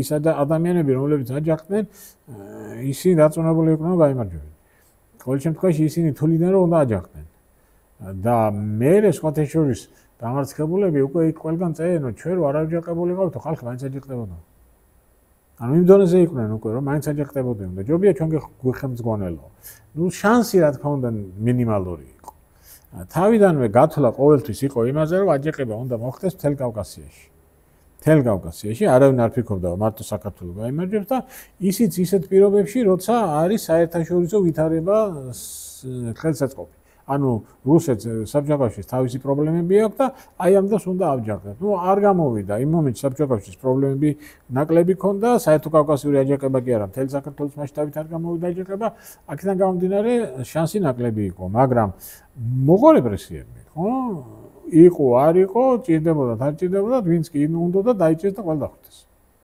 ის ადამიანები, რომლებიც აჯანყდნენ, ისინი დაწუნებული იყვნენ, რომ გაიმარჯვებინა. ყოველ შემთხვევაში ისინი თuliდნენ, რომ უნდა აჯანყდნენ. და მე სხვათა შორის დამარცხებულები უკვე იქ ყველგან წერენ, რომ ჩვენ არ აჯანყებული ყავთო, ხალხი მაინც აჯანყდებოდა. ანუ იმ დონეზე იყვნენ უკვე, რომ მაინც აჯანყდებოდნენ და ჯობია ჩვენ გვიხელმძღვანელო. ნუ შანსი რა თქმა უნდა მინიმალური იყო. თავიდანვე გათვლა ყოველთვის იყო იმაზე, რომ აჯანყება უნდა მოხდეს მთელ კავკასიაში. მთელ კავკასიაში არავინ არ ფიქრობდა, რომ მარტო საქართველოს გაიმარჯვებს და ისიც ისეთ პირობებში, როცა არის საერთაშორისო ვითარება ხელსაწყობი. ანუ რუსეთს საბჭოთა კავშირის თავისი პრობლემები აქვს და აი ამ დროს უნდა ავჯანყდეთ. ნუ არ გამოვიდა იმ მომენტში საბჭოთა კავშირის პრობლემები ნაკლები ქონდა, საერთო კავკასიური აჯანყება კი არა, მთელი საქართველოს მასშტაბით არ გამოვიდა აჯანყება, აქედან გამომდინარე შანსი ნაკლები იყო, მაგრამ მოყვა რეპრესიები, ხო? იყო, არ იყო, ჭირდებოდათ, არ ჭირდებოდათ, ვინც კი უნდოდა დაიჭირეს და ყველ დახვრიტეს.